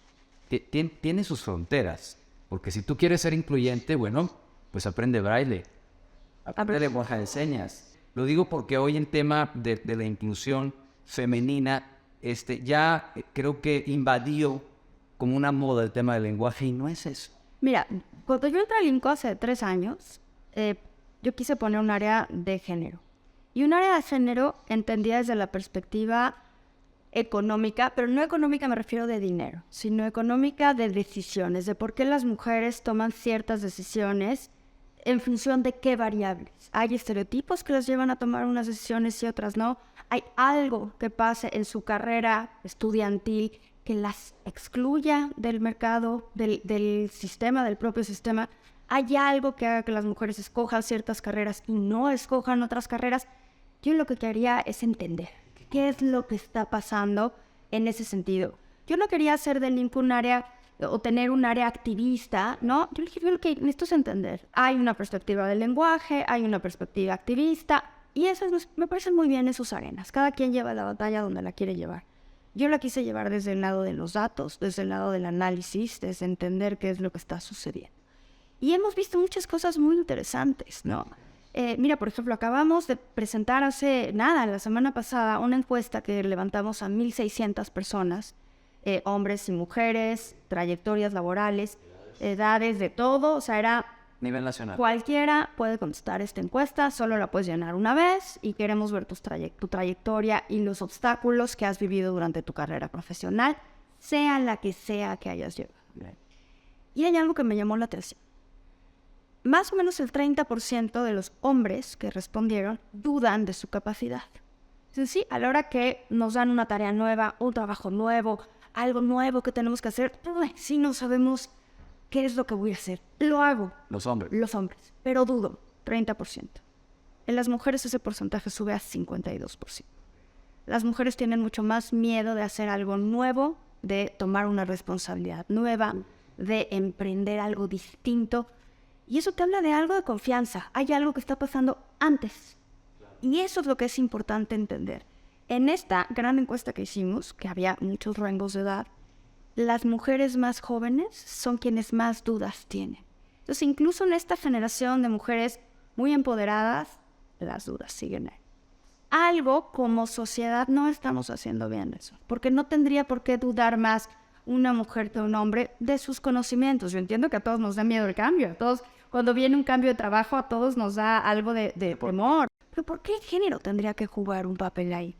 fronteras. Porque si tú quieres ser incluyente, bueno, pues aprende braille, aprende lenguaje de señas. Lo digo porque hoy en tema de la inclusión femenina, ya creo que invadió como una moda el tema del lenguaje y no es eso. Mira, cuando yo entré al INCO hace 3 años, yo quise poner un área de género. Y un área de género entendida desde la perspectiva económica, pero no económica me refiero de dinero, sino económica de decisiones, de por qué las mujeres toman ciertas decisiones en función de qué variables. Hay estereotipos que las llevan a tomar unas decisiones y otras no. Hay algo que pase en su carrera estudiantil que las excluya del mercado, del sistema, del propio sistema. Hay algo que haga que las mujeres escojan ciertas carreras y no escojan otras carreras. Yo lo que quería es entender qué es lo que está pasando en ese sentido. Yo no quería hacer del LIMP un área o tener un área activista, ¿no? Yo dije, lo que necesito es entender. Hay una perspectiva del lenguaje, hay una perspectiva activista, y esas me parecen muy bien esos arenas. Cada quien lleva la batalla donde la quiere llevar. Yo la quise llevar desde el lado de los datos, desde el lado del análisis, desde entender qué es lo que está sucediendo. Y hemos visto muchas cosas muy interesantes, ¿no? Mira, por ejemplo, acabamos de presentar hace nada, la semana pasada, una encuesta que levantamos a 1,600 personas, hombres y mujeres, trayectorias laborales, edades, de todo. O sea, era Nivel nacional. cualquiera puede contestar esta encuesta, solo la puedes llenar una vez y queremos ver tu trayectoria y los obstáculos que has vivido durante tu carrera profesional, sea la que sea que hayas llevado. Y hay algo que me llamó la atención. Más o menos el 30% de los hombres que respondieron dudan de su capacidad. Entonces, sí, a la hora que nos dan una tarea nueva, un trabajo nuevo, algo nuevo que tenemos que hacer, sí no sabemos qué es lo que voy a hacer. Lo hago. Los hombres. Los hombres. Pero dudo, 30%. En las mujeres ese porcentaje sube a 52%. Las mujeres tienen mucho más miedo de hacer algo nuevo, de tomar una responsabilidad nueva, de emprender algo distinto. Y eso te habla de algo de confianza. Hay algo que está pasando antes. Y eso es lo que es importante entender. En esta gran encuesta que hicimos, que había muchos rangos de edad, las mujeres más jóvenes son quienes más dudas tienen. Entonces, incluso en esta generación de mujeres muy empoderadas, las dudas siguen ahí. Algo como sociedad no estamos haciendo bien eso, porque no tendría por qué dudar más una mujer que un hombre de sus conocimientos. Yo entiendo que a todos nos da miedo el cambio, a todos, cuando viene un cambio de trabajo, a todos nos da algo de temor. Pero ¿por qué el género tendría que jugar un papel ahí?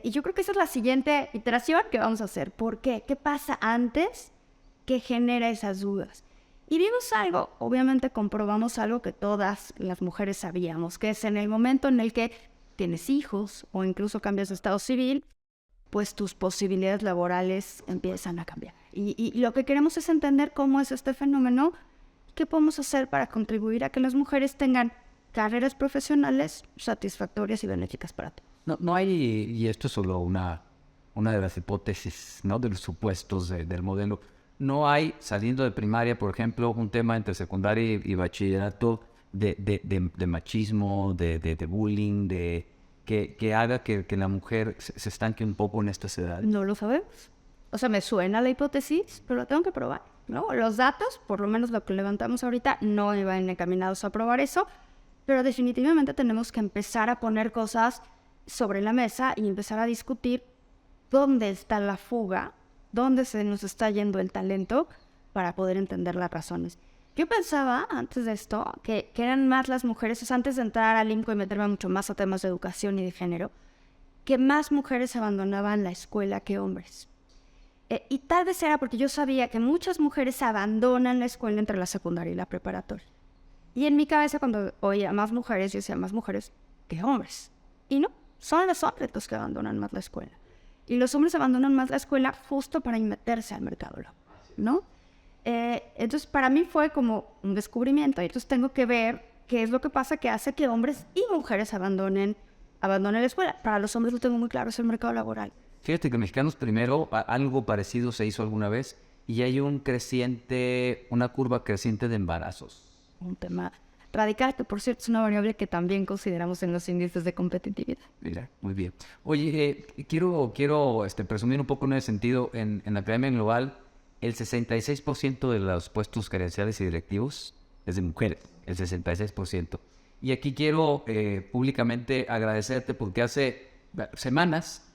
Y yo creo que esa es la siguiente iteración que vamos a hacer. ¿Por qué? ¿Qué pasa antes que genera esas dudas? Y vimos algo, obviamente comprobamos algo que todas las mujeres sabíamos, que es en el momento en el que tienes hijos o incluso cambias de estado civil, pues tus posibilidades laborales empiezan a cambiar. Y lo que queremos es entender cómo es este fenómeno, qué podemos hacer para contribuir a que las mujeres tengan carreras profesionales satisfactorias y benéficas para todos. No hay, y esto es solo una de las hipótesis, ¿no? De los supuestos del modelo. No hay, saliendo de primaria, por ejemplo, un tema entre secundaria y bachillerato de machismo, de bullying, que haga que la mujer se estanque un poco en estas edades. No lo sabemos. O sea, me suena la hipótesis, pero la tengo que probar, ¿no? Los datos, por lo menos lo que levantamos ahorita, no iban encaminados a probar eso, pero definitivamente tenemos que empezar a poner cosas sobre la mesa y empezar a discutir dónde está la fuga, dónde se nos está yendo el talento para poder entender las razones. Yo pensaba antes de esto que eran más las mujeres, o sea, antes de entrar al INCO y meterme mucho más a temas de educación y de género, que más mujeres abandonaban la escuela que hombres. Y tal vez era porque yo sabía que muchas mujeres abandonan la escuela entre la secundaria y la preparatoria. Y en mi cabeza, cuando oía más mujeres, yo decía más mujeres que hombres. Y no, son los hombres los que abandonan más la escuela. Y los hombres abandonan más la escuela justo para meterse al mercado laboral, ¿no? Entonces, para mí fue como un descubrimiento. Entonces, tengo que ver qué es lo que pasa que hace que hombres y mujeres abandonen la escuela. Para los hombres lo tengo muy claro, es el mercado laboral. Fíjate que Mexicanos Primero, algo parecido se hizo alguna vez, y hay una curva creciente de embarazos. Un tema radical, que por cierto es una variable que también consideramos en los índices de competitividad. Mira, muy bien. Oye, quiero presumir un poco en ese sentido. En la Academia Global, el 66% de los puestos gerenciales y directivos es de mujeres, el 66%. Y aquí quiero públicamente agradecerte porque hace semanas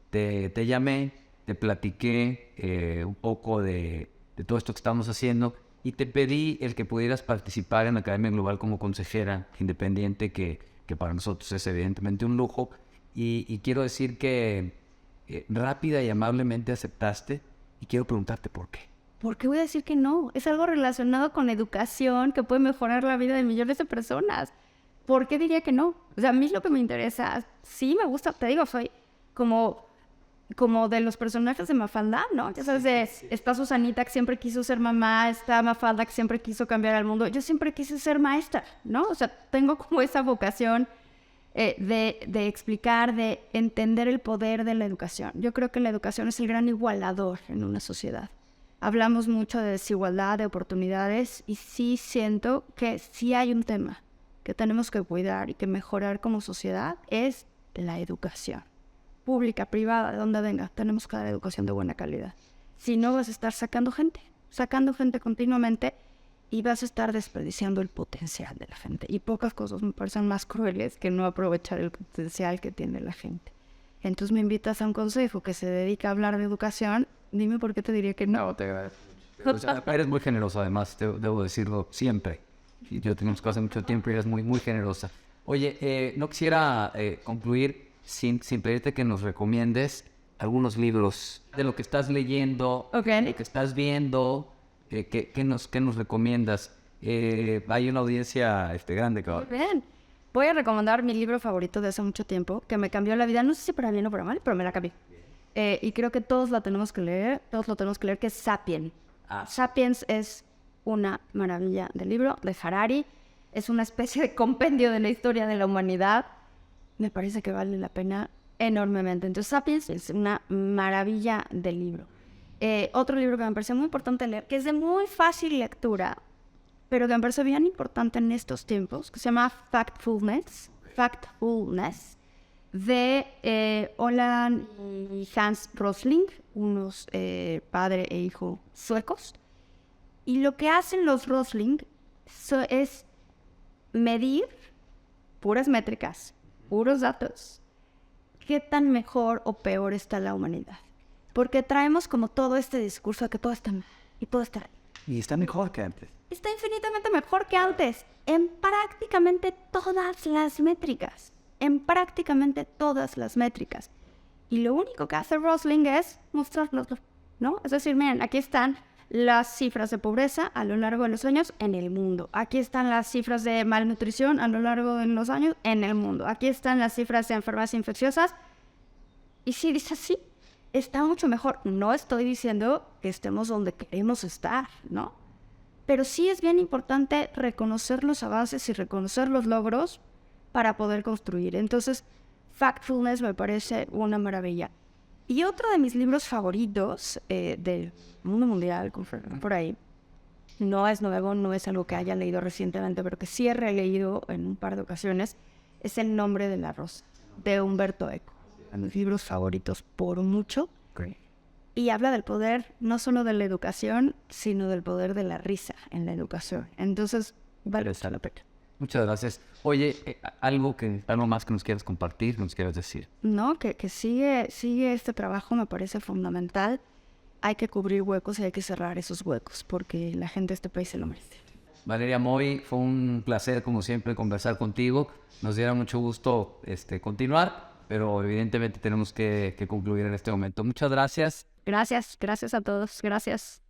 te llamé, te platiqué un poco de todo esto que estamos haciendo y te pedí el que pudieras participar en la Academia Global como consejera independiente, que para nosotros es evidentemente un lujo. Y quiero decir que rápida y amablemente aceptaste, y quiero preguntarte por qué. ¿Por qué voy a decir que no? Es algo relacionado con educación que puede mejorar la vida de millones de personas. ¿Por qué diría que no? O sea, a mí lo que me interesa, sí me gusta, te digo, soy como de los personajes de Mafalda, ¿no? Ya sabes, está Susanita que siempre quiso ser mamá, está Mafalda que siempre quiso cambiar al mundo. Yo siempre quise ser maestra, ¿no? O sea, tengo como esa vocación de explicar, de entender el poder de la educación. Yo creo que la educación es el gran igualador en una sociedad. Hablamos mucho de desigualdad, de oportunidades, y sí siento que sí hay un tema que tenemos que cuidar y que mejorar como sociedad, es la educación. Pública, privada, de donde venga, tenemos que dar educación de buena calidad. Si no, vas a estar sacando gente continuamente, y vas a estar desperdiciando el potencial de la gente. Y pocas cosas me parecen más crueles que no aprovechar el potencial que tiene la gente. Entonces me invitas a un consejo que se dedica a hablar de educación, dime por qué te diría que no. No, te agradezco mucho. O sea, eres muy generosa, además, debo decirlo siempre. Y yo tenemos que hace mucho tiempo y eres muy, muy generosa. Oye, no quisiera concluir sin pedirte que nos recomiendes algunos libros de lo que estás leyendo, Okay. lo que estás viendo. ¿Qué nos recomiendas? Hay una audiencia grande, Muy cabrón. bien. Voy a recomendar mi libro favorito de hace mucho tiempo, que me cambió la vida. No sé si para bien o para mal, pero me la cambió. Y creo que todos lo tenemos que leer, que es Sapiens. Sapiens es una maravilla de libro de Harari. Es una especie de compendio de la historia de la humanidad. Me parece que vale la pena enormemente. Entonces, Sapiens es una maravilla de libro. Otro libro que me parece muy importante leer, que es de muy fácil lectura, pero que me parece bien importante en estos tiempos, que se llama Factfulness, de Olan y Hans Rosling, unos padre e hijo suecos. Y lo que hacen los Rosling es medir puras métricas, puros datos, qué tan mejor o peor está la humanidad. Porque traemos como todo este discurso de que todo está mal y todo está... Y está mejor que antes. Está infinitamente mejor que antes en prácticamente todas las métricas. Y lo único que hace Rosling es mostrarnoslo, ¿no? Es decir, miren, aquí están las cifras de pobreza a lo largo de los años en el mundo. Aquí están las cifras de malnutrición a lo largo de los años en el mundo. Aquí están las cifras de enfermedades infecciosas. Y si dice así, está mucho mejor. No estoy diciendo que estemos donde queremos estar, ¿no? Pero sí es bien importante reconocer los avances y reconocer los logros para poder construir. Entonces, Factfulness me parece una maravilla. Y otro de mis libros favoritos del mundo mundial, por ahí, no es nuevo, no es algo que haya leído recientemente, pero que sí he releído en un par de ocasiones, es El nombre de la rosa, de Humberto Eco. De mis libros favoritos por mucho. Okay. Y habla del poder no solo de la educación, sino del poder de la risa en la educación. Entonces, vale la pena. Muchas gracias. Oye, algo más que nos quieras compartir, nos quieras decir. No, que sigue este trabajo, me parece fundamental. Hay que cubrir huecos y hay que cerrar esos huecos, porque la gente de este país se lo merece. Valeria Moy, fue un placer, como siempre, conversar contigo. Nos diera mucho gusto continuar, pero evidentemente tenemos que concluir en este momento. Muchas gracias. Gracias a todos. Gracias.